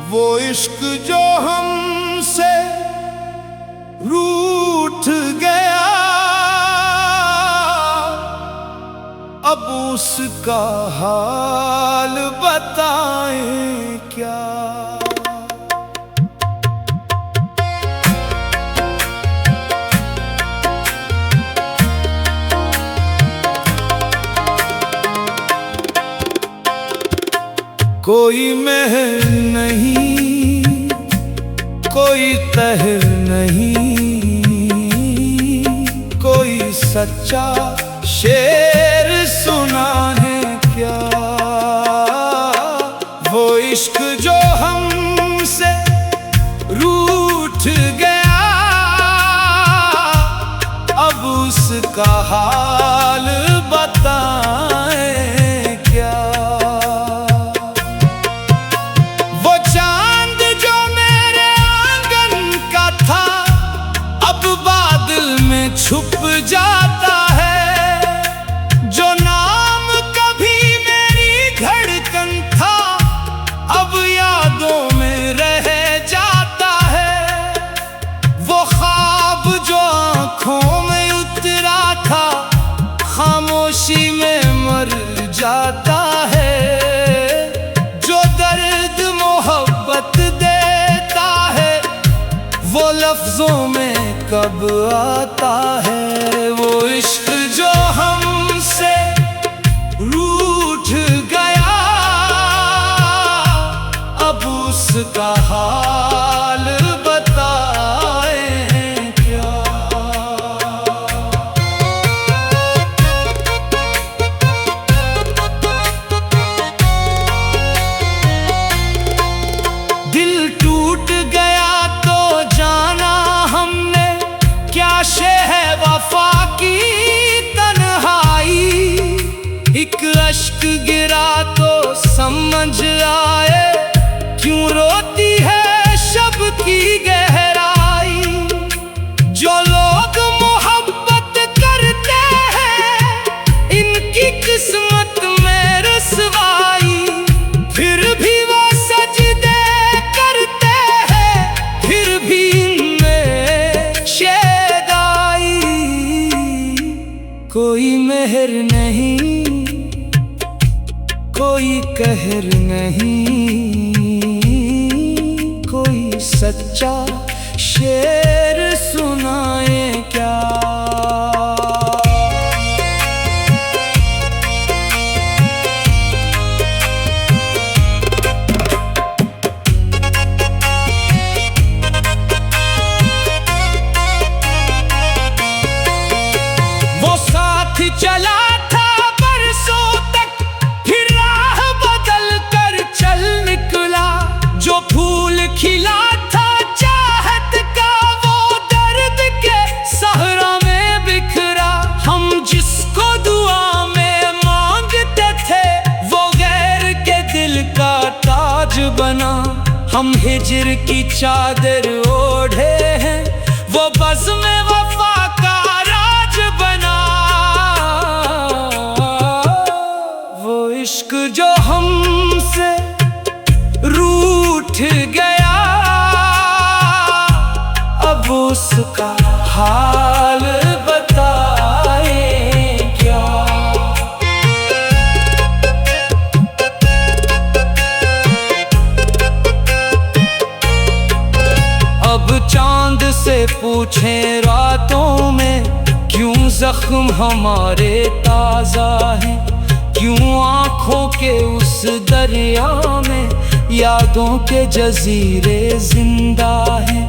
वो इश्क जो हमसे रूठ गया, अब उसका हाल बताएं क्या। कोई मेहर नहीं, कोई कहर नहीं, कोई सच्चा शेर सुनाने क्या। वो इश्क जो हमसे रूठ गया, अब उसका हाल बताएं क्या। छुप जाता है जो नाम कभी मेरी धड़कन था, अब यादों में रह जाता है। वो ख्वाब जो आँखों में उतरा था, खामोशी में मर जाता है। जो दर्द मोहब्बत देता है, वो लफ्जों में कब आता है। वो इश्क जो हमसे रूठ गया, अब उसका हाल बताएं क्या। दिल टूट गया तो जाना हमने, क्या शे है वफा की तन्हाई। एक अश्क गिरा तो समझ आए, क्यों रोती है शब की गहराई। जो लोग मोहब्बत करते हैं, इनकी किस्मत में रुसवाई। फिर भी वो सजदे करते हैं, फिर भी इनमें कोई मेहर नहीं, कोई कहर नहीं, कोई सच्चा शेर सुनाए क्या। चला था बरसों तक, फिर राह बदल कर चल निकला। जो फूल खिला था चाहत का, वो दर्द के सहरा में बिखरा। हम जिसको दुआ में मांगते थे, वो गैर के दिल का ताज बना। हम हिज्र की चादर ओढ़े हैं, वो बज़्म में वफा का राज बना। इश्क जो हमसे रूठ गया, अब उसका हाल बताएं क्या। अब चांद से पूछें रातों में, क्यों जख्म हमारे ताजा है। क्यों आँखों के उस दरिया में यादों के जजीरे जिंदा हैं।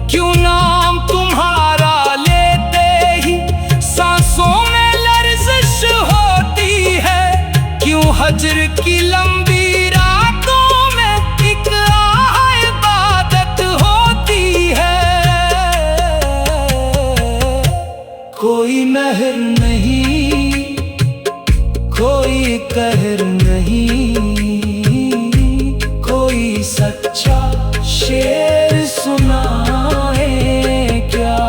क्यों नाम तुम्हारा लेते ही सांसों में लर्जिश होती है। क्यों हज्र की लंबी रातों में एक आह इबादत होती है। कोई मेहर नहीं, कोई कहर नहीं, कोई सच्चा शेर सुनाए क्या।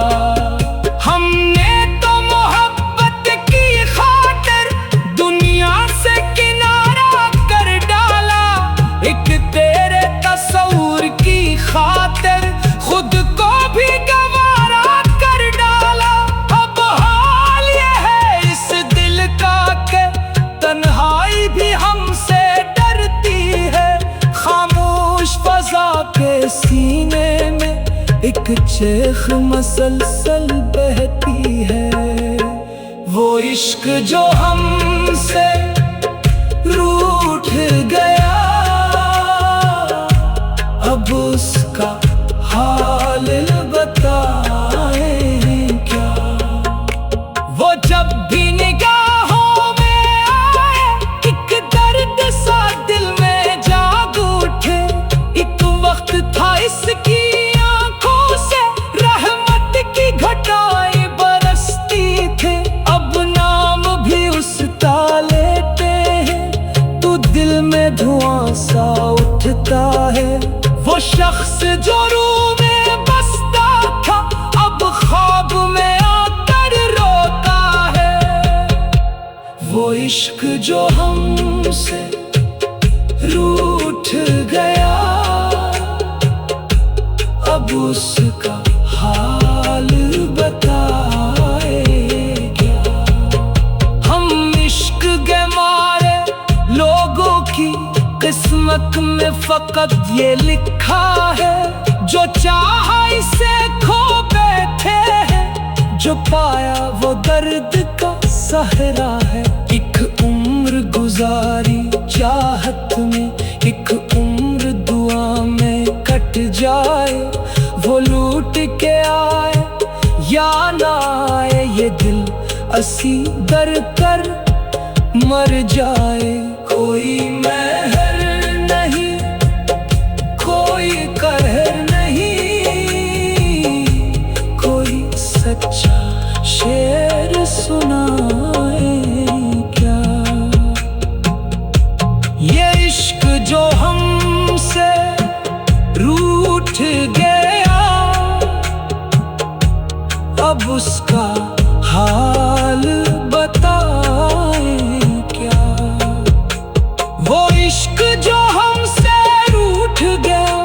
हमने तो मोहब्बत की खातिर दुनिया से किनारा कर डाला। एक तेरे तस्वूर एक चेख मसलसल बहती है। वो इश्क जो हमसे रूठ गया, अब उसका हाल बताएं क्या। वो जब भी निगाहों में आए, एक दर्द सा दिल में जाग उठे। एक वक्त था इसकी आंखों से रहमत की घटाएं बरसती थे। अब नाम भी उसका लेते हैं तो दिल में धुआं सा उठता है। वो शख्स जो रूह में बसता था, अब ख्वाब में आकर रोता है। वो इश्क जो हमसे रूठ गया, अब उसका हाल बताए क्या। हम इश्क के मारे लोगों की किस्मत में फकत ये लिखा है, जो चाहा इसे खो बैठे हैं। जो पाया वो दर्द का सहरा है। एक उम्र गुजारी चाहत में, एक उम्र दुआ में कट जाए। वो लूट के आए या ना आए, ये दिल असी दर कर मर जाए। कोई महर नहीं, कोई कहर नहीं, कोई सच्चा शेर सुनाए क्या। ये इश्क जो हमसे रूठ गया, अब उसका हाल बताए क्या। वो इश्क जो हमसे रूठ गया,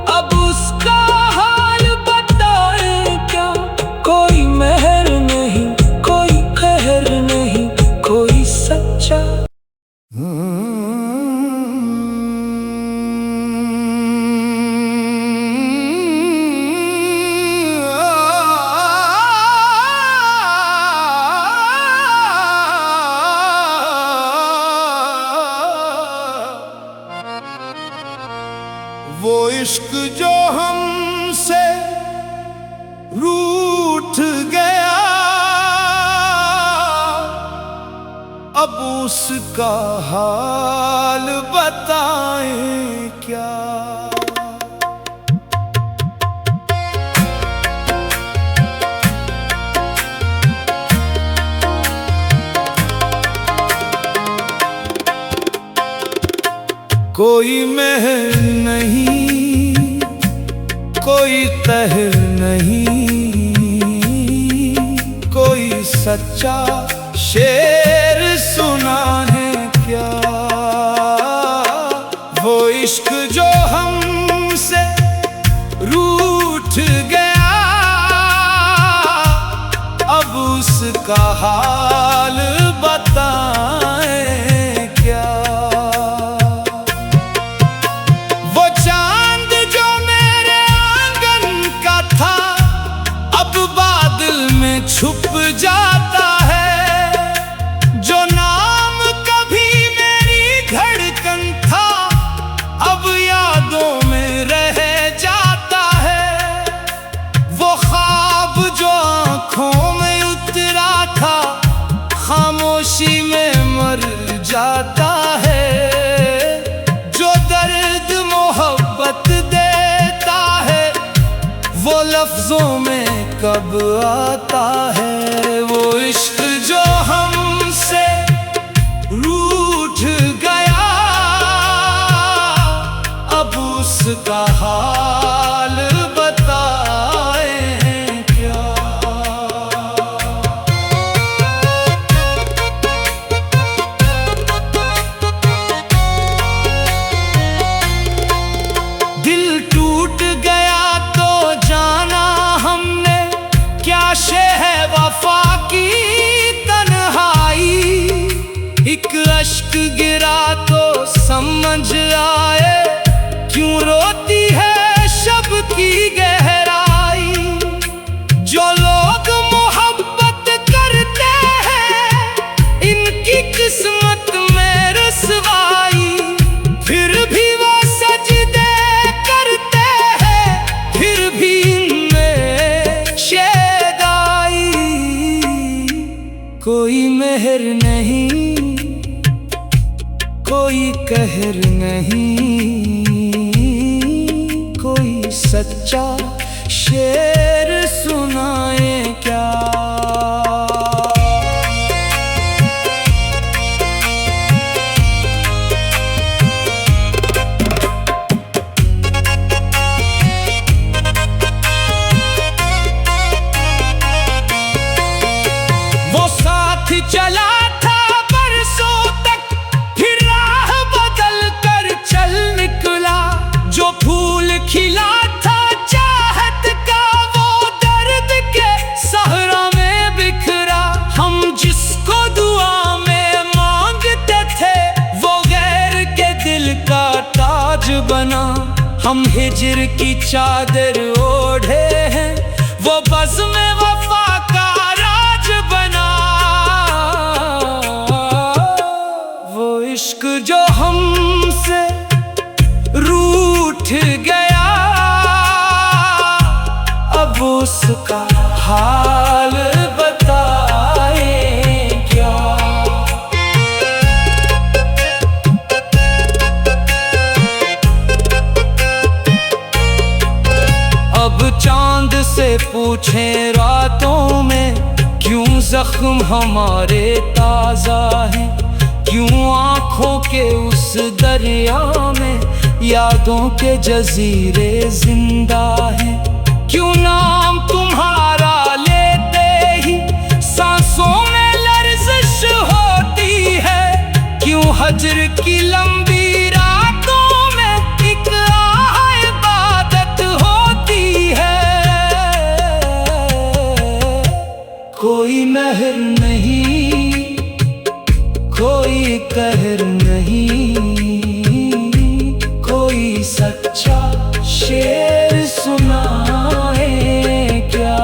अब उसका हाल बताए क्या। कोई महर नहीं, कोई कहर नहीं, कोई सच्चा। वो इश्क जो हमसे रूठ गया, अब उसका हाल बताएं क्या। कोई महर नहीं, कोई तहर नहीं, कोई सच्चा शेर सुनाने क्या। वो इश्क जो हमसे रूठ गया, अब उसका हाल बताएं क्या। छुप जाता है। जो नाम कभी मेरी धड़कन था, अब यादों में रह जाता है। वो ख्वाब जो आँखों में उतरा था, खामोशी में मर जाता है। जो दर्द मोहब्बत देता है, वो लफ्जों में कब आता है। वो इश्क जो हमसे रूठ गया, अब उसका हाल बताएं क्या। दिल टूट गया तो जाना हमने, क्या शे है वफा की तन्हाई। एक अश्क गिरा तो समझ आए, क्यों रोती है शब की गहराई। कोई कहर नहीं, कोई सच्चा शेर सुनाए क्या। वो साथ चला था बरसों तक, फिर राह बदल कर चल निकला। जो फूल खिला था चाहत का, वो दर्द के सहरा में बिखरा। हम जिसको दुआ में मांगते थे, वो गैर के दिल का ताज बना। हम हिज्र की चादर ओढ़े हैं, वो बज़्म में वफा का राज बना। वो इश्क जो हमसे रूठ गया, अब उसका हाल बताए क्या। अब चांद से पूछें रातों में, क्यों जख्म हमारे ताजा हैं। क्यों आँखों के उस दरिया में यादों के जजीरे जिंदा हैं। क्यों नाम तुम्हारा लेते ही सांसों में लर्जिश होती है। क्यों हज्र की लंबी रातों में एक इबादत होती है। कोई मेहर नहीं, कोई कहर नहीं, कोई सच्चा शेर सुनाए क्या।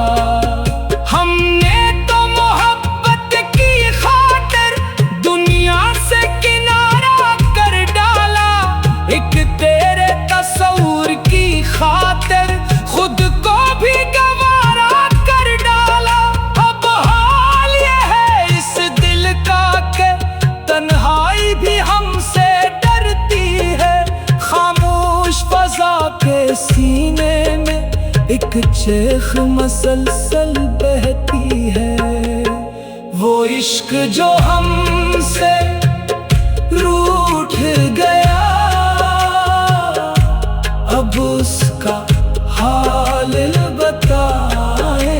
हमने तो मोहब्बत की खातिर दुनिया से किनारा कर डाला। एक तेरे तस्वुर की खातिर खुद को भी गवारा कर डाला। अब हाल ये है इस दिल का के तन्हाई भी हमसे डरती है। खामोश फज़ा के सीने में एक चेख मसलसल बहती है। वो इश्क जो हमसे रूठ गया, अब उसका हाल बताए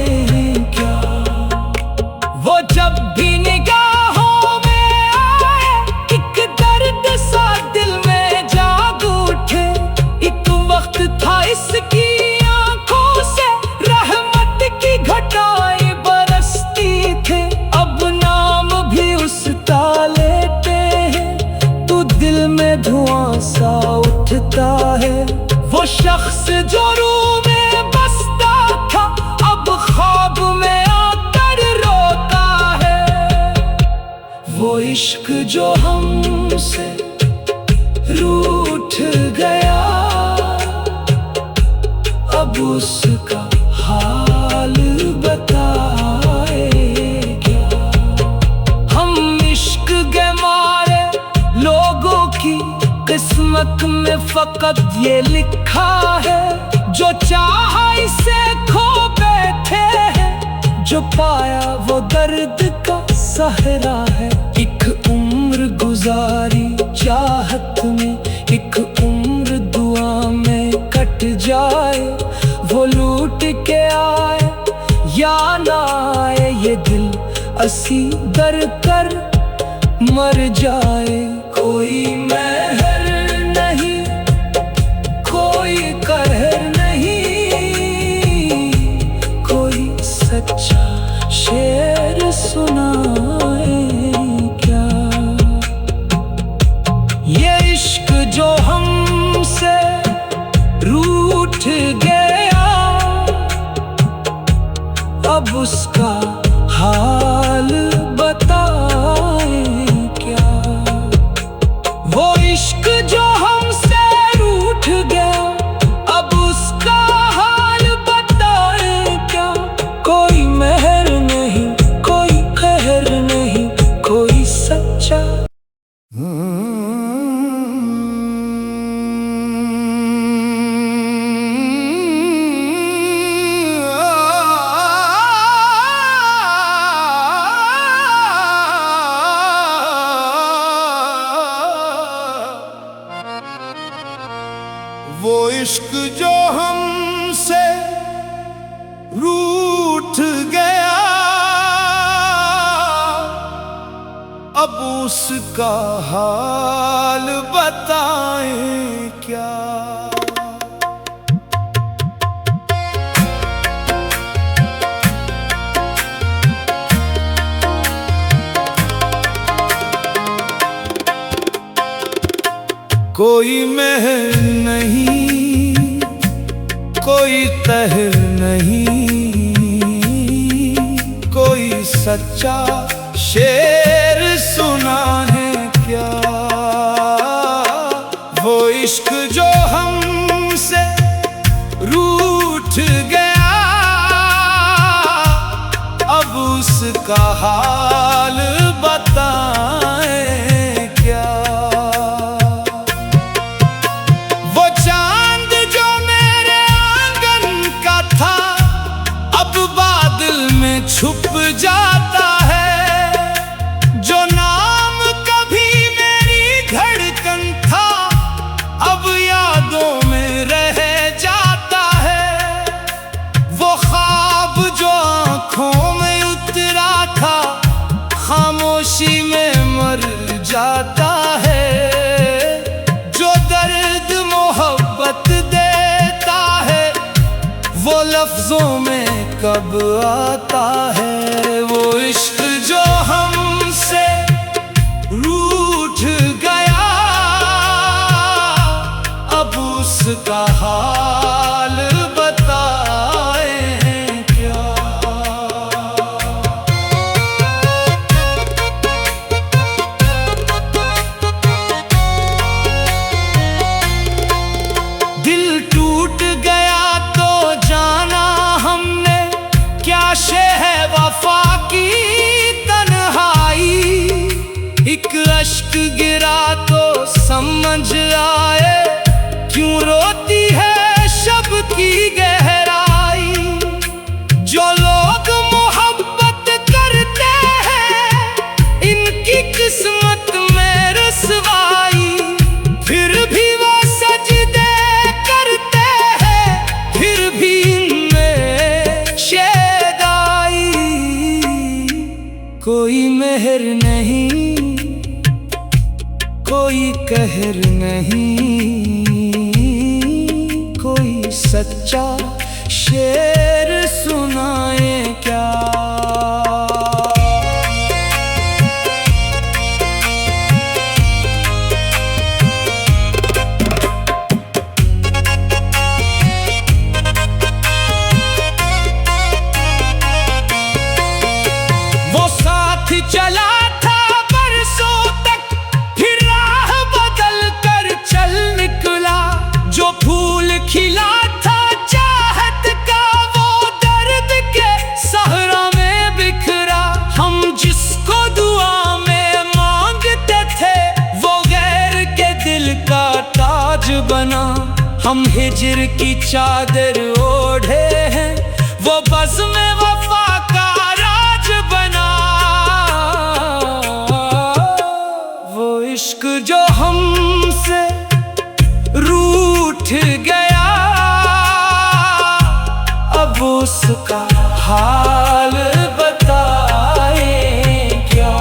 क्या। वो जब भी निगाहों में आए, एक दर्द सा दिल में जाग उठे। एक वक्त था इसकी आंखों से रहमत की घटाएं बरसती थे। अब नाम भी उसका लेते हैं, तो दिल में धुआं सा उठता है। वो शख्स जो रूह में बसता था, अब ख्वाब में आकर रोता है। वो इश्क जो हमसे रूठ गया, अब उसका हाल बताए क्या। हम इश्क के मारे लोगों की किस्मत में फकत ये लिखा है। जो चाहा इसे खो बैठे हैं, जो पाया वो दर्द का सहरा है। एक उम्र गुजारी चाहत में, एक उम्र दुआ में कट जाए। वो लूट के आए या ना आए, ये दिल असी दर कर मर जाए। कोई मेहर नहीं, कोई कहर नहीं, कोई सच्चा शेर सुनाए क्या। ये इश्क जो हमसे रूठ गया, अब उसका हाल बताए क्या। वो इश्क जो हमसे रूठ गया, अब उसका हाल बताए क्या। कोई मेहर नहीं, कोई कहर नहीं, कोई सच्चा वो इश्क जो हमसे रूठ गया, अब उसका हाल बताएं क्या। कोई मेहर नहीं, कोई तहर नहीं, कोई सच्चा शेर सुना है क्या। वो इश्क जो हमसे रूठ गया, अब उसका हाल बताएं क्या। वो चांद जो मेरे आंगन का था, अब बादल में छुप जाता है। जो नाम कभी मेरी धड़कन था, अब यादों में रह जाता है। वो ख्वाब जो आँखों में उतरा था, खामोशी में मर जाता है। जो दर्द मोहब्बत देता है, वो लफ्जों में कब आता है। वो इश्क जो हमसे रूठ गया, अब उसका हाल बताएं क्या। दिल टूट गया तो जाना हमने, क्या शे है वफा की तन्हाई। एक अश्क गिरा तो समझ आए, क्यों रोती है शब की गहराई। जो लोग मोहब्बत करते हैं, इनकी किस्मत में रसवाई। फिर भी वो सजदे करते हैं, फिर भी इनमें शेदाई। कोई मेहर नहीं, कोई कहर नहीं, कोई सच्चा शेर सुनाए क्या। वो साथ चला था बरसों तक, फिर राह बदल कर चल निकला। जो फूल खिला था चाहत का, वो दर्द के सहरा में बिखरा। हम जिसको दुआ में मांगते थे, वो गैर के दिल का ताज बना। हम हिज्र की चादर ओढ़े हैं, वो बज़ में वफा का राज बना। वो इश्क जो हमसे रूठ गया, अब उसका हाल बताएं क्या।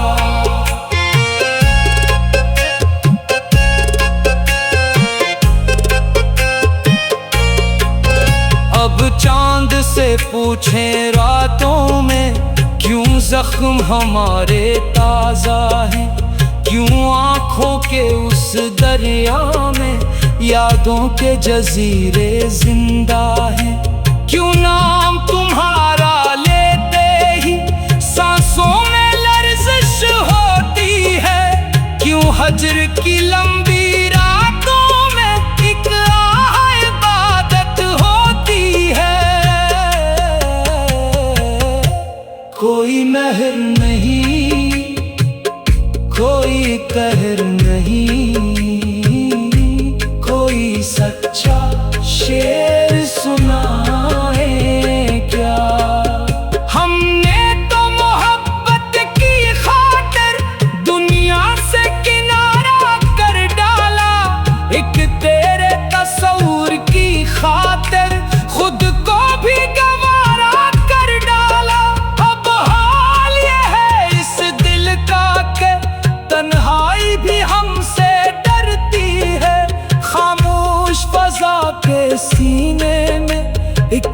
अब चांद से पूछें रातों में, क्यों जख्म हमारे ताजा हैं। क्यों आँखों के उस दरिया में यादों के जजीरे जिंदा हैं। क्यों नाम तुम्हारा लेते ही सांसों में लर्जिश होती है। क्यों हजर की लंबी रातों में एक आह इबादत होती है। कोई मेहर नहीं, कोई कहर नहीं, कोई सच्चा शेर सुनाए क्या। हमने तो मोहब्बत की खातिर दुनिया से किनारा कर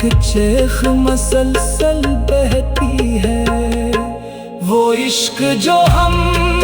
चेख मसलसल बहती है, वो इश्क जो हम